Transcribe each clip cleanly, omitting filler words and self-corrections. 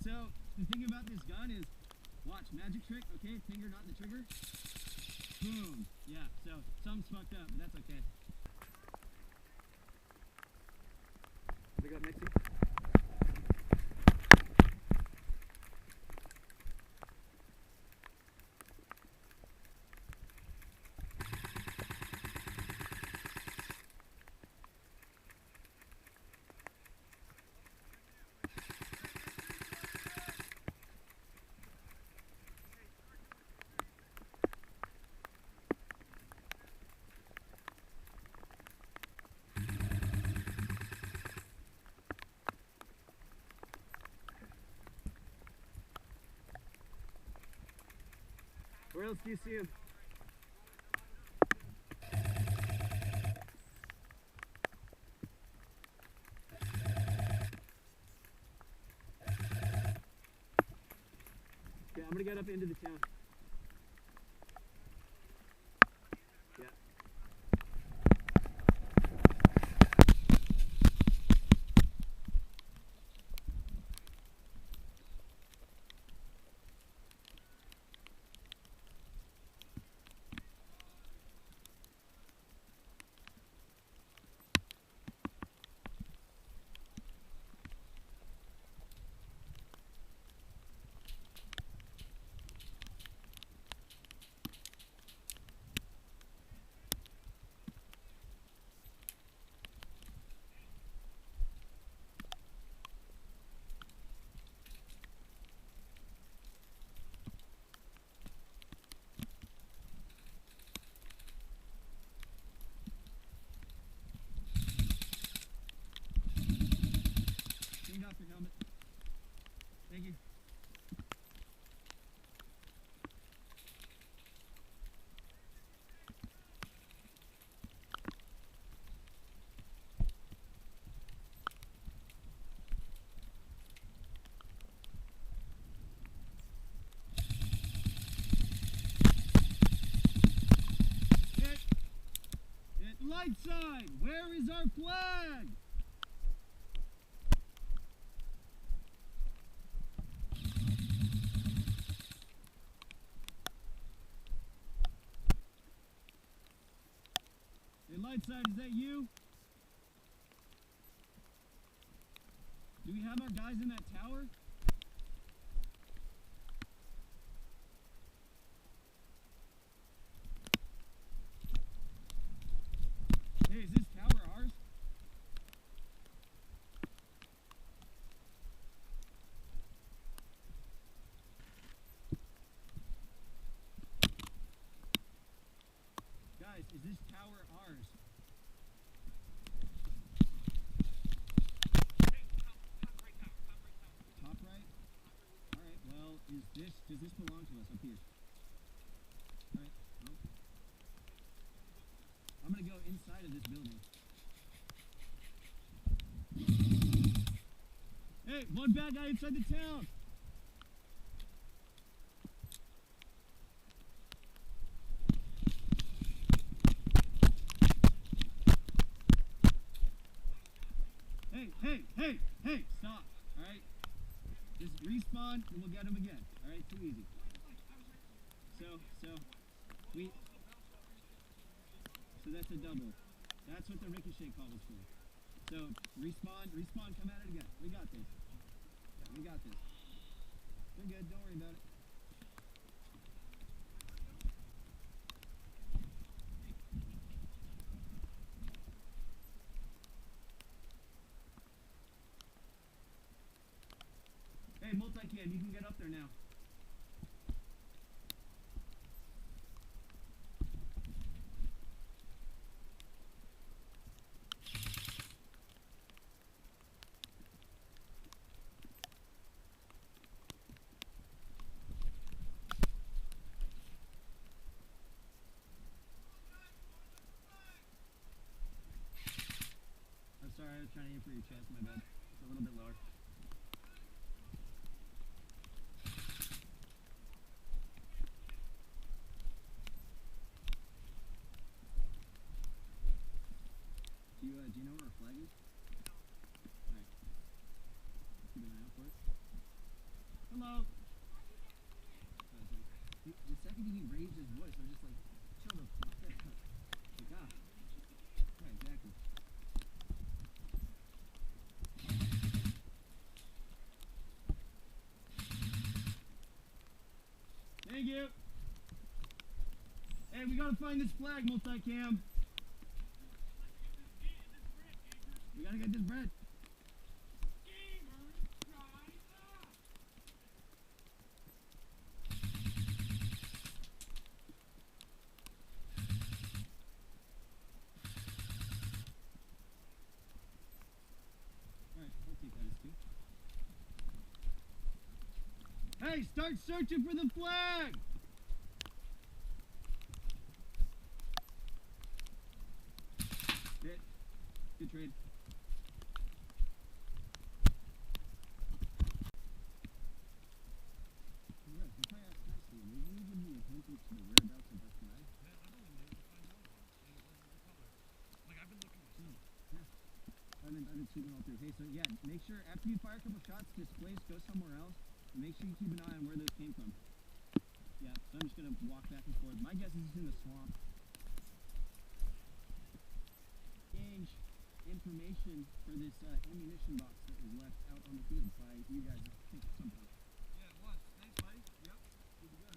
So the thing about this gun is, watch, magic trick, okay, finger not the trigger. Boom. Yeah, so something's fucked up, but that's okay. They got Mixie. Where else do you see him? Okay, I'm gonna get up into the town. Yeah. Off your helmet. Thank you. Light side, where is our flag? Light side, is that you? Do we have our guys in that tower? Hey, is this tower ours? Guys, is this tower ours? Top right? Alright, well, does this belong to us up here? Alright, well, I'm gonna go inside of this building. Hey, one bad guy inside the town! Hey, stop, alright? Just respawn and we'll get him again, alright? Too easy. So that's a double. That's what the ricochet call was for. So, respawn, come at it again. We got this. Yeah, we got this. We're good, don't worry about it. Hey, Multicam, you can get up there now. I'm sorry, I was trying to aim for your chest, my bad. It's a little bit lower. Do you know where our flag is? Alright. Keep an eye out for it. not even he raised his voice. I was just like, chill the fuck out. Like, ah. Yeah, exactly. Thank you. Hey, we gotta find this flag, multicam. We gotta get this bread. Alright, I'll take that as two. Hey, start searching for the flag! Hit. Good trade. Yeah, if I ask nicely, maybe you give me a hint as to the whereabouts of that flag? Man, I've only been able to find one of them, and it wasn't the color. Like, I've been looking myself. I've been sweeping all through. Hey, so yeah, make sure after you fire a couple shots, displace, go somewhere else. And make sure you keep an eye on where those came from. Yeah, so I'm just gonna walk back and forth. My guess is it's in the swamp. Exchange information for this ammunition box that was left out on the field by you guys, I think, at some point. Yeah, it was. Thanks, buddy. Yep. Good to go.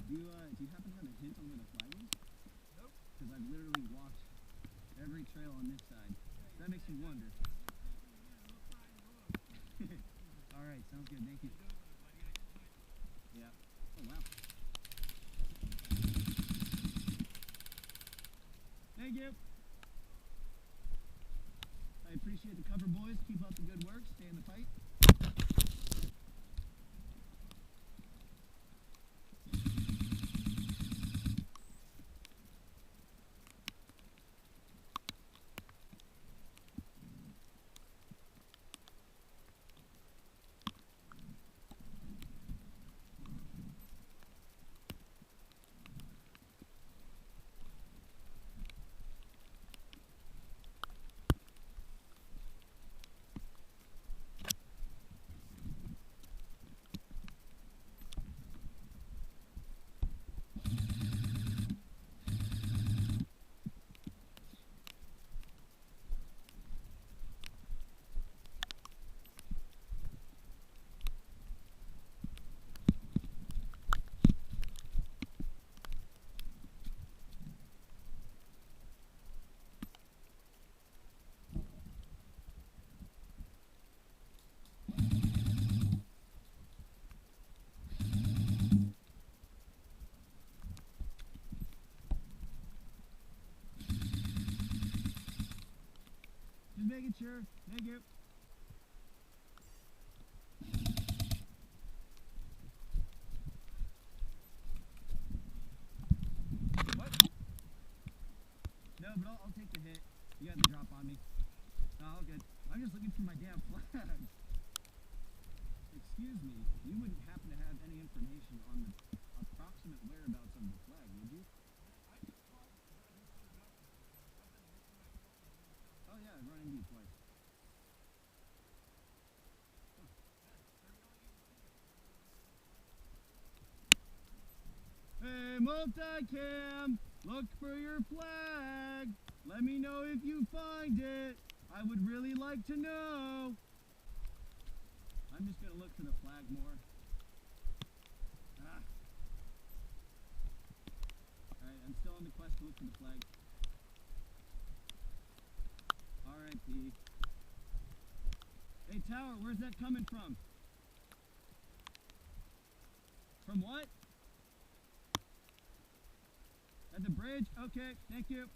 Do you happen to have a hint on where the flag is? Nope. Because I've literally walked every trail on this side. So that makes me wonder. All right, sounds good. Thank you. Yeah. Oh, wow. Thank you. I appreciate the cover, boys. Keep up the good work. Stay in the fight. Just making sure. Thank you. What? No, but I'll take the hit. You got the drop on me. No, all good. I'm just looking for my damn flag. Excuse me, you wouldn't happen to have any information on the approximate whereabouts of the flag, would you? Oh yeah, I've run into you twice. Hey, multicam, look for your flag. Let me know if you find it. I would really like to know. I'm just gonna look for the flag more. Ah. Alright, I'm still on the quest to look for the flag. R.I.P. Hey, Tower, where's that coming from? From what? At the bridge? Okay, thank you.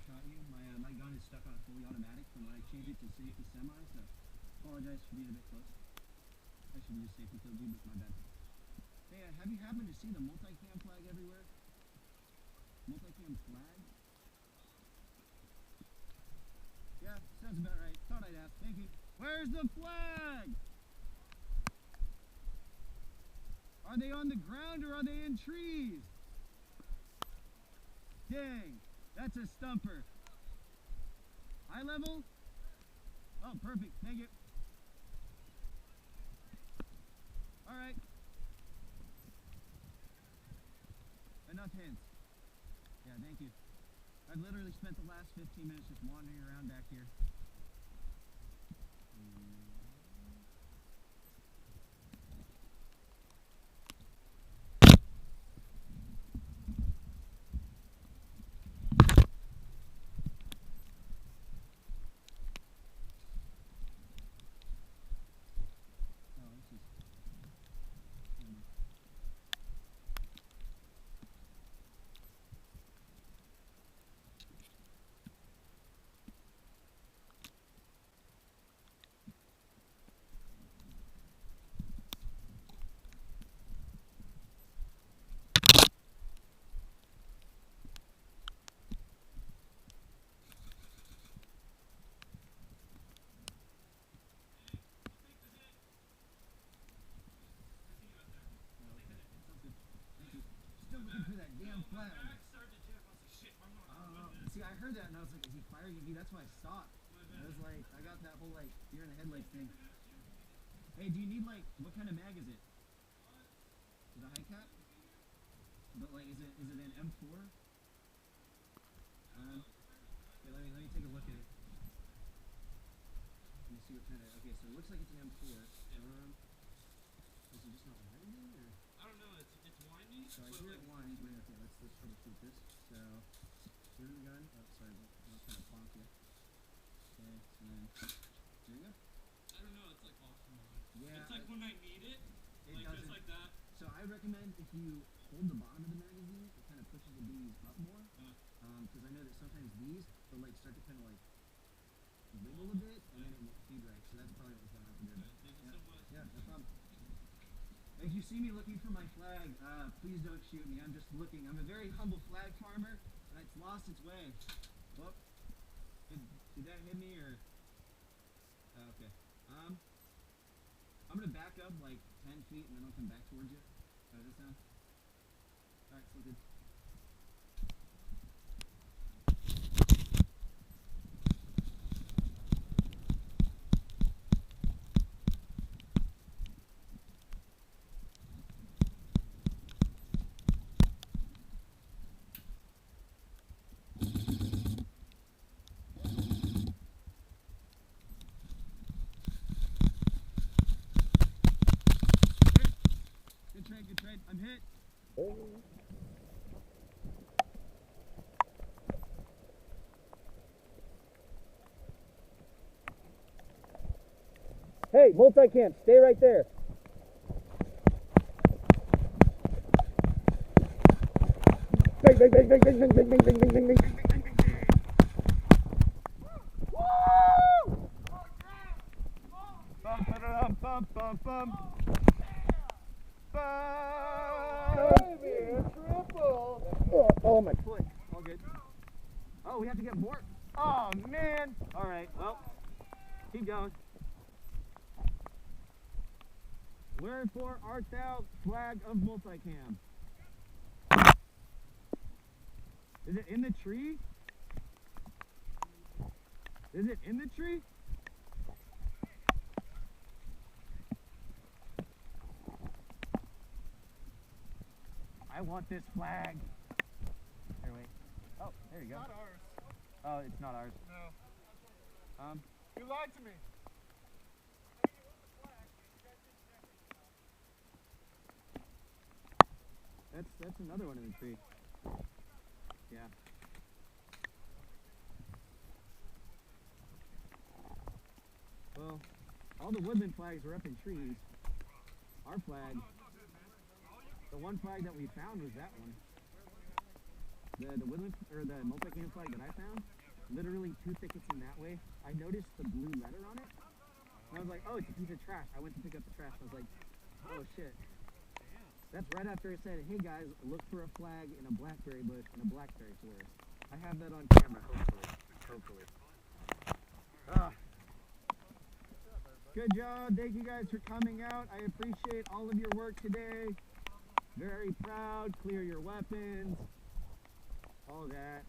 shot you. My gun is stuck on fully automatic from when I changed it to semi, so apologize for being a bit close. I should have just safety killed you, but my bad. Hey, have you happened to see the multicam flag everywhere? Multicam flag? Yeah, sounds about right. Thought I'd ask. Thank you. Where's the flag? Are they on the ground or are they in trees? Dang, that's a stumper. Eye level? Oh, perfect. Thank you. All right. Enough hints. Yeah, thank you. I've literally spent the last 15 minutes just wandering around back here. See, I heard that and I was like, is he firing at me? That's why I stopped. I was like, I got that whole like deer in the headlights thing. Hey, do you need like, what kind of mag is it? Is it a high cap? But like, is it an M4? Okay, let me take a look at it. Let me see what kind of, okay, so it looks like it's an M4. Is it just not winding or? I don't know, it's windy. So I hear it winds. Wait, okay, let's troubleshoot this. So, shoot the gun. Oh, sorry, I'll kind of bonk you. Okay, and then, there you go. I don't know, it's like off the line. Yeah. It's like when I need it, It like doesn't. just like that. So I recommend if you hold the bottom of the magazine, it kind of pushes the bees up more. Because I know that sometimes these, they'll like start to kind of like wiggle a bit, and then it won't feed right. So that's probably what's going to happen there. Thank you so much. Yeah, no problem. If you see me looking for my flag, please don't shoot me. I'm just looking. I'm a very humble flag farmer, and it's lost its way. Whoop. Did that hit me or? Okay. I'm gonna back up like 10 feet, and then I'll come back towards you. How does that sound? All right, so good. Good trade. I'm hit. Hey, multicam, stay right there. Bang, bang, bang, bang, bang, bang, bang, bang, bang, bang, bang, bang. Woo! Bum, ba-da-dum, bum, bum, bum. Baby, a triple. Oh, my foot. All good. Oh, we have to get more. Oh, man. All right. Well, keep going. Wherefore art thou, flag of multicam? Is it in the tree? Is it in the tree? I want this flag. Here, wait. Oh, there you go. Not ours. Oh, it's not ours. No. You lied to me. That's another one in the tree. Yeah. Well, all the woodland flags are up in trees. Our flag, the one flag that we found was that one. The woodland or the multicam flag that I found literally 2 thickets in that way. I noticed the blue letter on it. And I was like, oh, it's a piece of trash. I went to pick up the trash. I was like, oh shit. That's right after it said, hey guys, look for a flag in a blackberry bush in a blackberry forest. I have that on camera, hopefully. Ah. Good job. Thank you guys for coming out. I appreciate all of your work today. Very proud. Clear your weapons. All that.